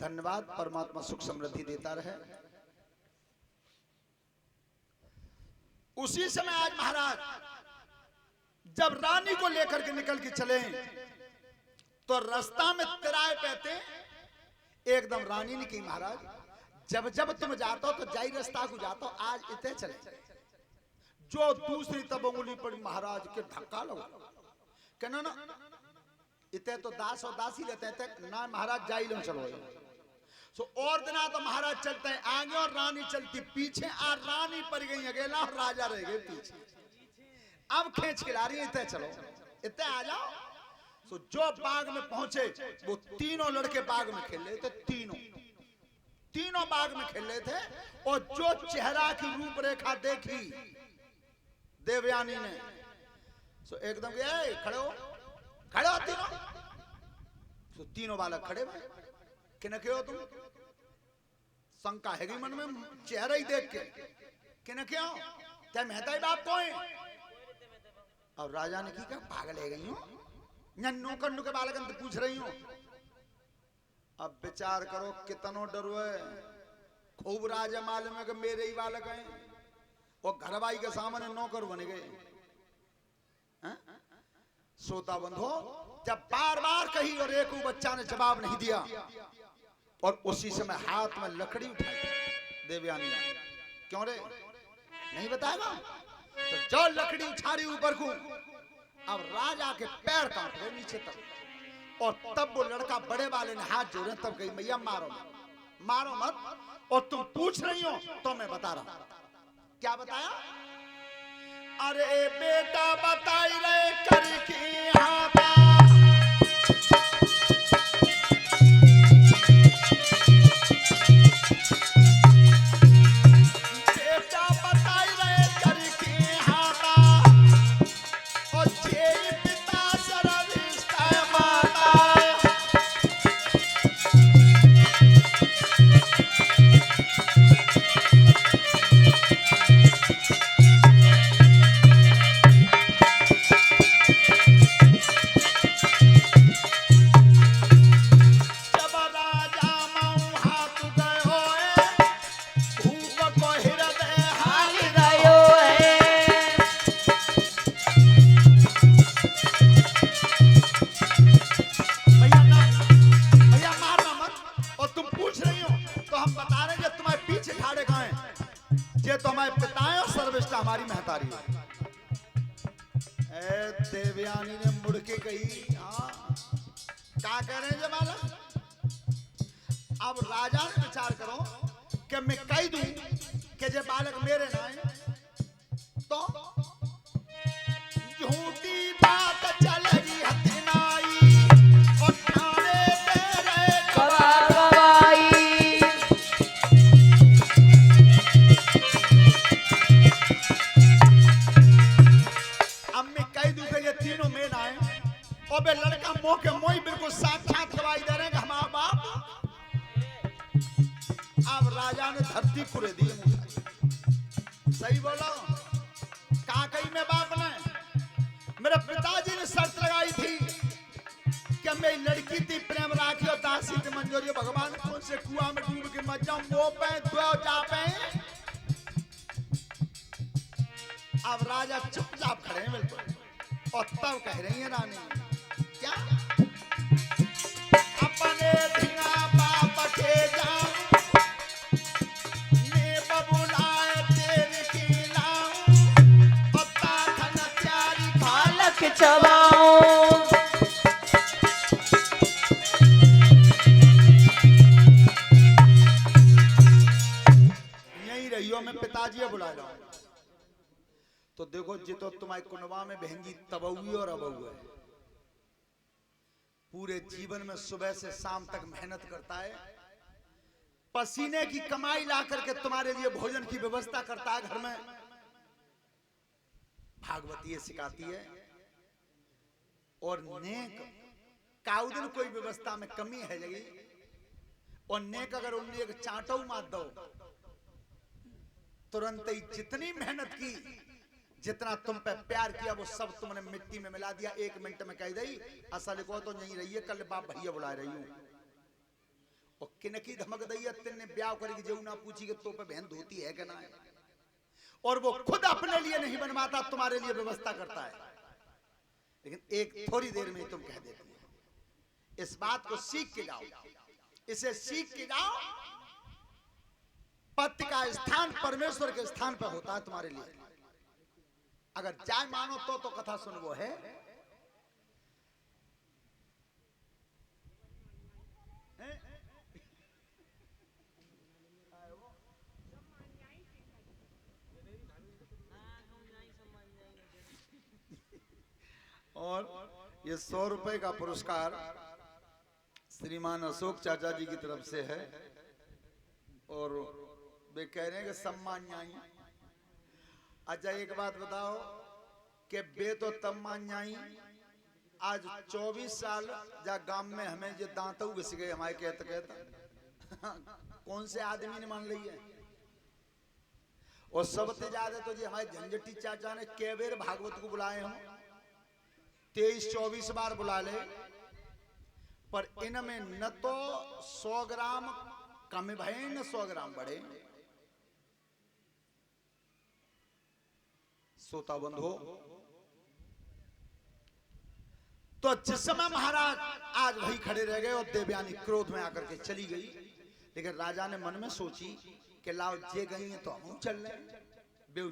धन्यवाद। परमात्मा सुख समृद्धि देता रहे। उसी समय आज महाराज जब रानी को लेकर के निकल के चले तो रास्ता में तिराए पे थे। एकदम रानी ने कही महाराज जब जब तुम जाते हो तो जाई रास्ता को जाता हो, आज इतने चले। जो दूसरी तब उंगली पड़ी महाराज के धक्का लगा कहना ना इतने तो दास और दासी लेते हैं ना महाराज जाई लो चलो। सो और दिना तो महाराज चलते हैं आगे और रानी चलती पीछे। आ रानी पड़ गई अकेला और राजा रह गए पीछे। अब खींच खिला रही है इतने चलो इतने आ जाओ। सो जो बाग में पहुंचे वो तीनों लड़के बाग में खेल रहे थे। तीनों बाग में खेल रहे थे। और जो चेहरा की रूपरेखा देखी देवयानी ने सो एकदम खड़े हो तीनों। सो तीनों बालक खड़े हुए कि न क्यों तुम शंका है मन में चेहरा ही देख के कि न क्यों क्या मेहता ही बाप को है। और राजा ने की क्या पागल है गई हूं नौकर के बालक पूछ रही हूं। अब विचार करो कितनो डरो है। खूब राजा मालूम है कि मेरे ही बालक हैं। वो घरवाई के सामने नौकर बन गए। सोता बंधो जब बार बार कही और एक बच्चा ने जवाब नहीं दिया और उसी समय हाथ में लकड़ी उठाई देवयानी ने। क्यों रे नहीं बताएगा तो जो लकड़ी उठा रही ऊपर को। अब राजा के पैर कांप रहे नीचे तक। और तब वो लड़का बड़े वाले ने हाथ जोड़े तब कही मैया मारो मत। और तुम पूछ रही हो तो मैं बता रहा हूं। क्या बताया? अरे बेटा बताई रे करके हाथा। बेटा बताई रे करके हाथा। और जे पिता सर्वश्रेष्ठ माता। हमारी महतारी देवयानी ने मुड़ के कही क्या कह रहे हैं बालक। अब राजा ने विचार करो कि मैं कह दूं कि जे बालक मेरे ना है तो झूठी बात चलेगी हथिनाई और थाने तेरे गवाई। और बे लड़का मोह के मोही बिल्कुल साक्षात गवाही दे रहे हैं कि हमारा बाप। अब राजा ने धरती कुरे दी। सही बोलो कहा कही मैं बाप ने मेरे पिताजी ने शर्त लगाई थी कि मैं लड़की थी प्रेम राखी और दासी थी मंजूरी भगवान कौन से कुआं में डूब के मर जाऊं वो पे दो जा पे। अब राजा चुपचाप खड़े हैं बिल्कुल। और तब कह रही है रानी क्या अपने धिंगा बाप के जाऊं मैं बबुलाए तेरी की लाऊं और ताखन प्यारी बालक चबाऊं। यही रहियो मैं पिताजी बुला लाऊं। तो देखो जी तो तुम्हारी कुनवा में बहंगी तबउई और अबऊ है। पूरे जीवन में सुबह से शाम तक मेहनत करता है। पसीने की कमाई ला करके तुम्हारे लिए भोजन की व्यवस्था करता है घर में। भागवती सिखाती है। और नेक काउदिन कोई व्यवस्था में कमी है लगी और नेक अगर उन्हें एक चांटो मार दो तुरंत ही जितनी मेहनत की जितना तुम पे प्यार किया वो सब तुमने मिट्टी में मिला दिया। 1 मिनट में कह दी असल को तो नहीं रही है कल बाप भैया बुला रही हूं। और कि नकी धमक दैया तिन्ने ब्याह करेगी जेऊ ना पूछी कि तो पे बहन धोती है कि ना है, और वो खुद अपने लिए नहीं बनवाता, तुम्हारे लिए व्यवस्था करता है, लेकिन एक थोड़ी देर में तुम कह देती है। इस बात को सीख के जाओ, इसे सीख के जाओ। पति का स्थान परमेश्वर के स्थान पर होता है तुम्हारे लिए। अगर जाय मानो तो कथा सुन वो है। और ये 100 रुपए का पुरस्कार श्रीमान अशोक चाचा जी की तरफ से है, और वे कह रहे हैं कि सम्मान न्यायी। अच्छा एक बात बताओ कि बे तो तम्मान न्यायी आज 24 साल जा गांव में हमें जो दांतों घिस गए हमारे कहता कौन से आदमी ने मान ली है। और सबसे ज्यादा तो जी हमारे झंझटी चाचा ने कै बेर भागवत को बुलाए हों, 23-24 बार बुला ले, पर इनमें न तो 100 ग्राम कम भये न 100 ग्राम बढ़े। सोता बंद हो। तो जिस समय महाराज आज वही खड़े रह गए और देवयानी क्रोध में आकर के चली गई, लेकिन राजा ने मन में सोची कि लाओ जे गई है तो हम चल रहे। बेऊ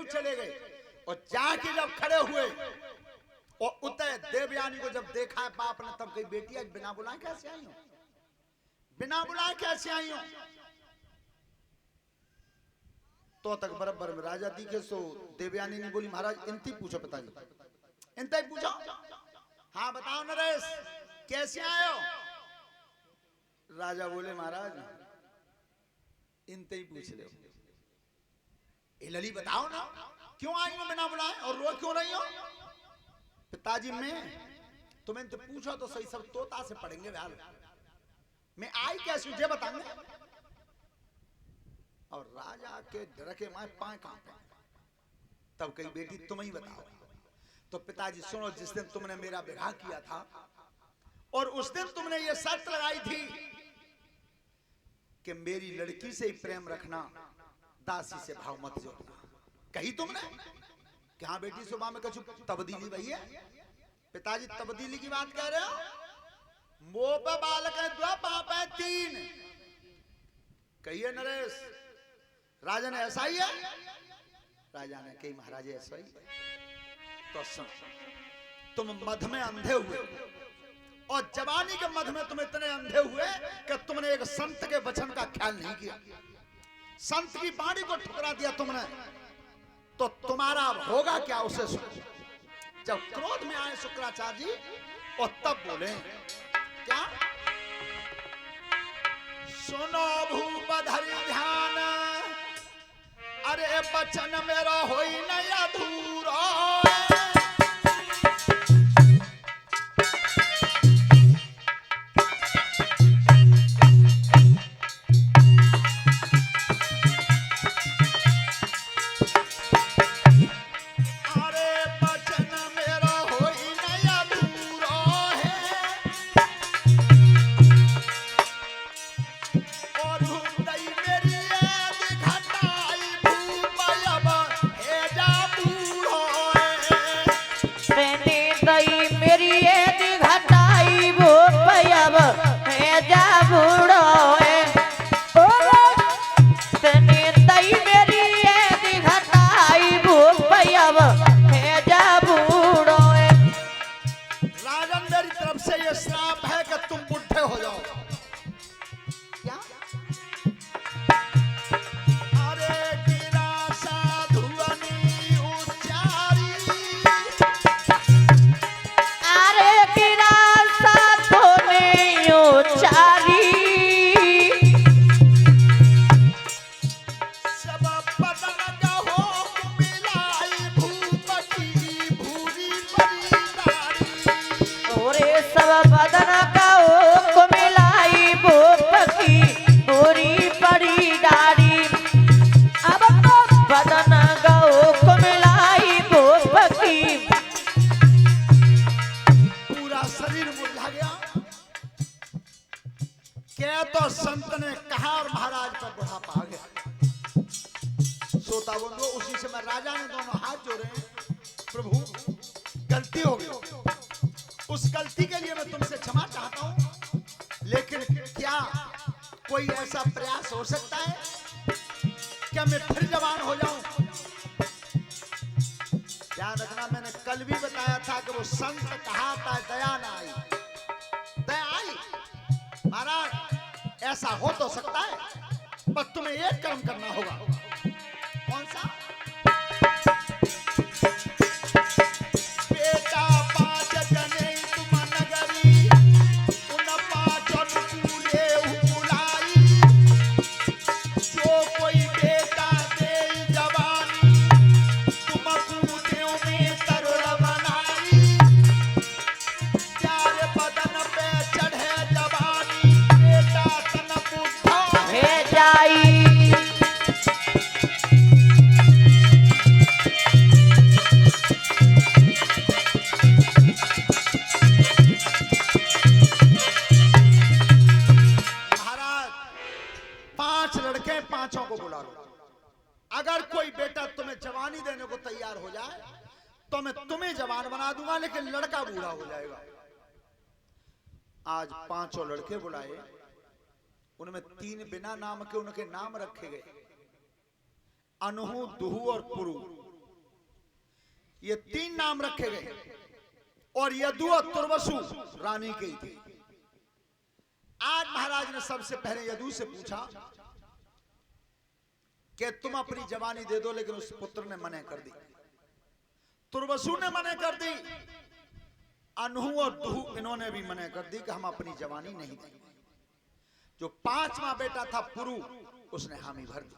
चले गए और जाके जब खड़े हुए और उतरे देवयानी को जब देखा है बाप ने, तब कही बेटी आज बिना बुलाए कैसे आई हो, बिना बुलाए कैसे आई हो। तो तक बराबर में राजा दिखे सो देवयानी ने बोली महाराज इनती पूछो पिताजी, इनता ही पूछो। हाँ बताओ नरेश कैसे आए हो। राजा बोले महाराज इनते ही पूछ ले। लली बताओ ना क्यों आई हो बिना बुलाए और रो क्यों रही हो। पिताजी मैं इनसे पूछो तो सही, सब तोता से पढ़ेंगे हाल, मैं आई कैसे मुझे बताएंगे। और राजा के डर के मारे पाए कांपे। तब कही बेटी तुम ही बताओ। तो पिताजी सुनो, जिस दिन तुमने मेरा विवाह किया था और उस दिन तुमने ये शर्त लगाई थी कि मेरी लड़की से ही प्रेम रखना, दासी से भाव मत जोड़ना, कही तुमने कि हाँ बेटी सुबह में कछु तब्दीली भई है। पिताजी तब्दीली की बात कह रहे हो। मोह पे बालक है 2 पाप है 3। कहिए नरेश राजा ने ऐसा ही है। राजा ने कही महाराज ऐसा ही। तो सुन, तुम मध में अंधे हुए और जवानी के मध में तुम इतने अंधे हुए कि तुमने एक संत के वचन का ख्याल नहीं किया, संत की वाणी को ठुकरा दिया तुमने। तो तुम्हारा होगा क्या उसे सुनो। जब क्रोध में आए शुक्राचार्य जी और तब बोले क्या, सुनो भूप धरि ध्यान, अरे बचन मेरा होई न अधूरा। पूरा क्या तो संत ने कहा और महाराज पर बुढ़ापा आ गया। सोता बंधु, उसी से मैं राजा ने दोनों हाथ जोड़े, प्रभु गलती हो गई, उस गलती के लिए मैं तुमसे क्षमा चाहता हूं, लेकिन क्या कोई ऐसा प्रयास हो सकता है क्या मैं फिर जवान हो जाऊं? ध्यान रखना, मैंने कल भी बताया था कि वो संत कहा था दया ना आई, दया आई। महाराज ऐसा हो तो सकता है, पर तुम्हें एक कर्म करना होगा। कौन सा? बेटा पांच जने तुम नगरी, उन पांचों कूले बुलाई, जो कोई बेटा दे जवानी, तुम कूदे में तरुण बनाई, चार बदन पे चढ़े जवानी, बेटा तन बुढ़ा हे जाई। पांचों को बुला लो। अगर कोई बेटा तुम्हें जवानी देने को तैयार हो जाए तो मैं तुम्हें जवान बना दूंगा, लेकिन लड़का बूढ़ा हो जाएगा। आज पांचों लड़के बुलाए, उनमें तीन बिना नाम के उनके नाम रखे गए, अनहु, दुहु और पुरु। ये तीन नाम रखे गए और यदु और तुर्वसु रानी के ही थे। आज महाराज ने सबसे पहले यदु से पूछा कि तुम अपनी जवानी दे दो, लेकिन उस पुत्र ने मना कर दी। तुर्वसु ने मना कर दी, अनहु और दुहु इन्होंने भी मना कर दी कि हम अपनी जवानी नहीं देंगे। जो पांचवा बेटा था पुरु, उसने हामी भर दी।